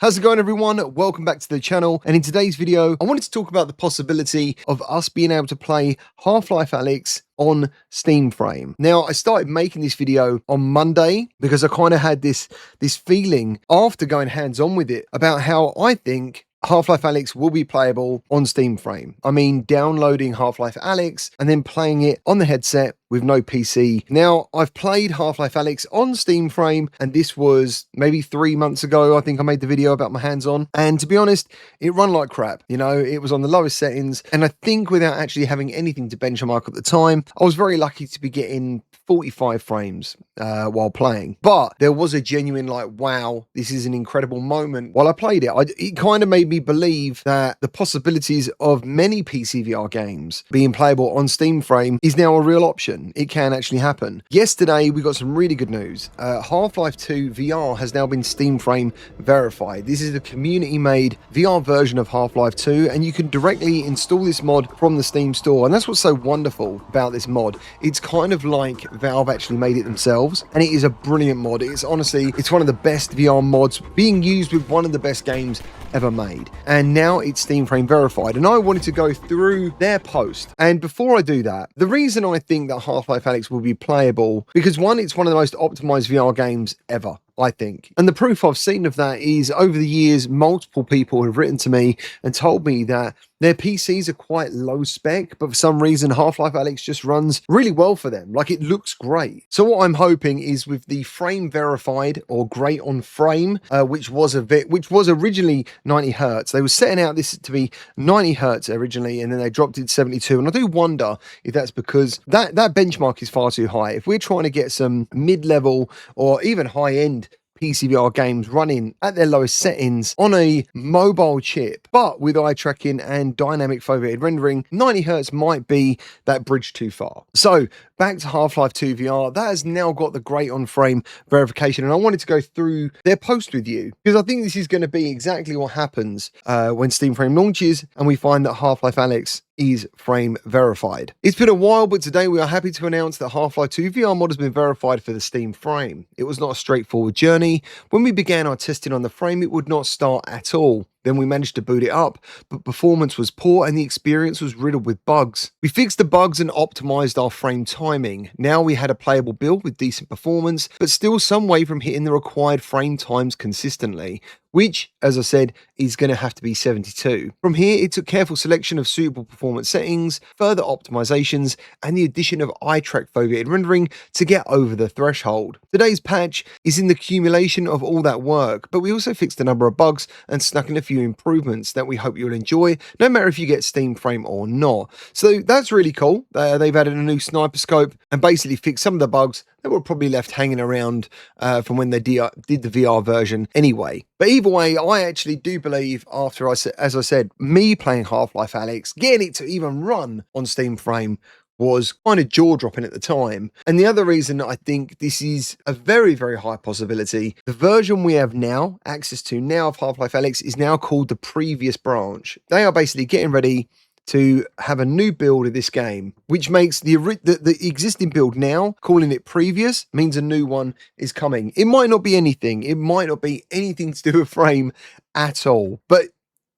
How's it going, everyone? Welcome back to the channel. And in today's video, I wanted to talk about the possibility of us being able to play Half Life Alyx on Steam Frame. Now, I started making this video on Monday because I kind of had this feeling after going hands-on with it about how I think Half Life Alyx will be playable on Steam Frame. I mean, downloading Half Life Alyx and then playing it on the headset with no PC. Now, I've played Half Life Alyx on Steam Frame, and this was maybe 3 months ago. I think I made the video about my hands-on. And to be honest, it ran like crap. You know, it was on the lowest settings. And I think without actually having anything to benchmark at the time, I was very lucky to be getting 45 frames while playing. But there was a genuine wow, this is an incredible moment while I played it. It kind of made me believe that the possibilities of many PCVR games being playable on Steam Frame is now a real option. It can actually happen. Yesterday, we got some really good news. Half Life 2 VR has now been Steam Frame verified. This is a community-made VR version of Half Life 2, and you can directly install this mod from the Steam store. And that's what's so wonderful about this mod. It's kind of like Valve actually made it themselves, and it is a brilliant mod. It's honestly, it's one of the best VR mods being used with one of the best games ever made. And now it's Steam Frame verified, and I wanted to go through their post. And before I do that, the reason I think that Half Life Alyx will be playable, because one, it's one of the most optimized VR games ever, I think. And the proof I've seen of that is over the years, multiple people have written to me and told me that their PCs are quite low spec, but for some reason, Half-Life Alyx just runs really well for them. Like, it looks great. So what I'm hoping is with the frame verified or great on frame, which was originally 90 hertz. They were setting out this to be 90 hertz originally, and then they dropped it to 72. And I do wonder if that's because that benchmark is far too high. If we're trying to get some mid-level or even high-end PCVR games running at their lowest settings on a mobile chip, but with eye tracking and dynamic foveated rendering, 90 hertz might be that bridge too far. So back to Half-Life 2 VR, that has now got the great on frame verification, and I wanted to go through their post with you because I think this is going to be exactly what happens when Steam Frame launches and we find that Half-Life Alyx is frame verified. It's been a while, but today we are happy to announce that Half-Life 2 VR mod has been verified for the Steam Frame. It was not a straightforward journey. When we began our testing on the frame, it would not start at all. Then we managed to boot it up, but performance was poor and the experience was riddled with bugs. We fixed the bugs and optimized our frame timing. Now we had a playable build with decent performance, but still some way from hitting the required frame times consistently, which, as I said, is going to have to be 72. From here, it took careful selection of suitable performance settings, further optimizations, and the addition of eye-track foveated rendering to get over the threshold. Today's patch is in the accumulation of all that work, but we also fixed a number of bugs and snuck in a few improvements that we hope you'll enjoy, no matter if you get Steam Frame or not. So that's really cool. They've added a new sniper scope and basically fixed some of the bugs that were probably left hanging around from when they did the VR version anyway. But either way, I actually do believe after, as I said, me playing Half-Life Alyx, getting it to even run on Steam Frame was kind of jaw-dropping at the time. And the other reason I think this is a very, very high possibility, the version we have now, access to now of Half-Life Alyx, is now called the previous branch. They are basically getting ready to have a new build of this game, which makes the existing build now, calling it previous, means a new one is coming. It might not be anything. It might not be anything to do with frame at all. But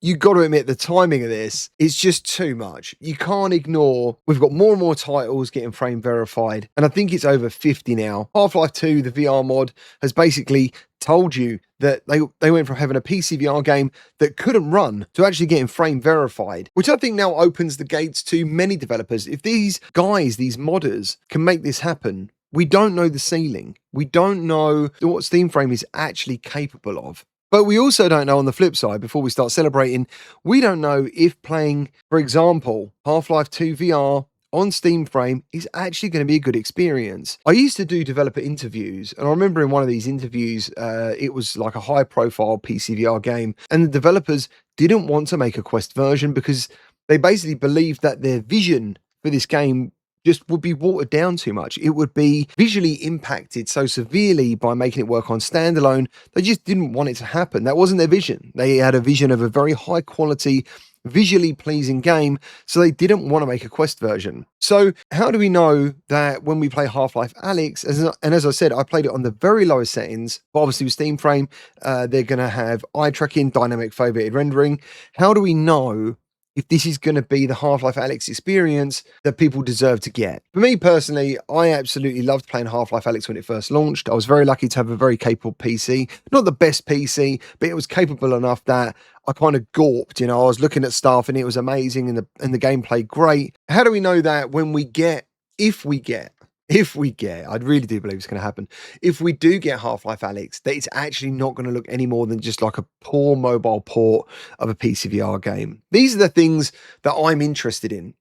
you got to admit the timing of this is just too much. You can't ignore, we've got more and more titles getting frame verified, and I think it's over 50 now. Half-Life 2, the VR mod, has basically told you that they went from having a PCVR game that couldn't run to actually getting frame verified, which I think now opens the gates to many developers. If these guys, these modders, can make this happen, we don't know the ceiling. We don't know what Steam Frame is actually capable of. But we also don't know on the flip side, before we start celebrating, we don't know if playing, for example, Half-Life 2 VR on Steam Frame is actually going to be a good experience. I used to do developer interviews, and I remember in one of these interviews, it was like a high-profile PCVR game, and the developers didn't want to make a Quest version because they basically believed that their vision for this game just would be watered down too much. It would be visually impacted so severely by making it work on standalone. They just didn't want it to happen. That wasn't their vision. They had a vision of a very high quality visually pleasing game, so they didn't want to make a Quest version. So how do we know that when we play Half Life Alyx, and as I said, I played it on the very lowest settings, but obviously with Steam Frame, they're going to have eye tracking, dynamic foveated rendering. How do we know if this is going to be the Half-Life Alyx experience that people deserve to get? For me personally, I absolutely loved playing Half-Life Alyx when it first launched. I was very lucky to have a very capable PC. Not the best PC, but it was capable enough that I kind of gawped. I was looking at stuff and it was amazing, and the gameplay great. How do we know that when we get, if we get, I really do believe it's going to happen, if we do get Half-Life Alyx, that it's actually not going to look any more than just like a poor mobile port of a PCVR game? These are the things that I'm interested in.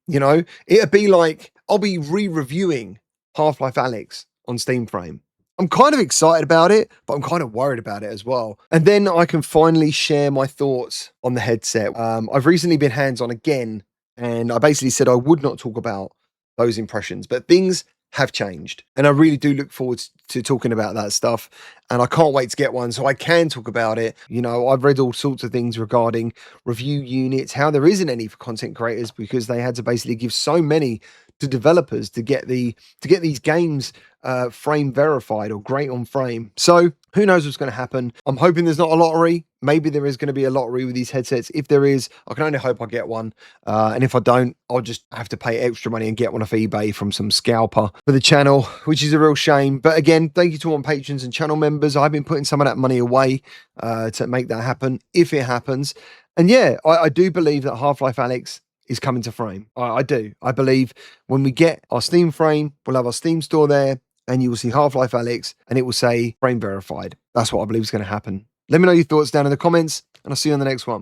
It'd be like, I'll be re-reviewing Half-Life Alyx on Steam Frame. I'm kind of excited about it, but I'm kind of worried about it as well. And then I can finally share my thoughts on the headset. I've recently been hands-on again, and I basically said I would not talk about those impressions, but things have changed, and I really do look forward to talking about that stuff, and I can't wait to get one so I can talk about it. I've read all sorts of things regarding review units, how there isn't any for content creators because they had to basically give so many to developers to get these games frame verified or great on frame. So who knows what's going to happen? I'm hoping there's not a lottery. Maybe there is going to be a lottery with these headsets. If there is, I can only hope I get one. And if I don't, I'll just have to pay extra money and get one off eBay from some scalper for the channel, which is a real shame. But again, thank you to all my patrons and channel members. I've been putting some of that money away to make that happen, if it happens. And yeah, I do believe that Half-Life Alyx is coming to frame. I do. I believe when we get our Steam Frame, we'll have our Steam store there, and you will see Half-Life Alyx, and it will say frame verified. That's what I believe is going to happen. Let me know your thoughts down in the comments, and I'll see you on the next one.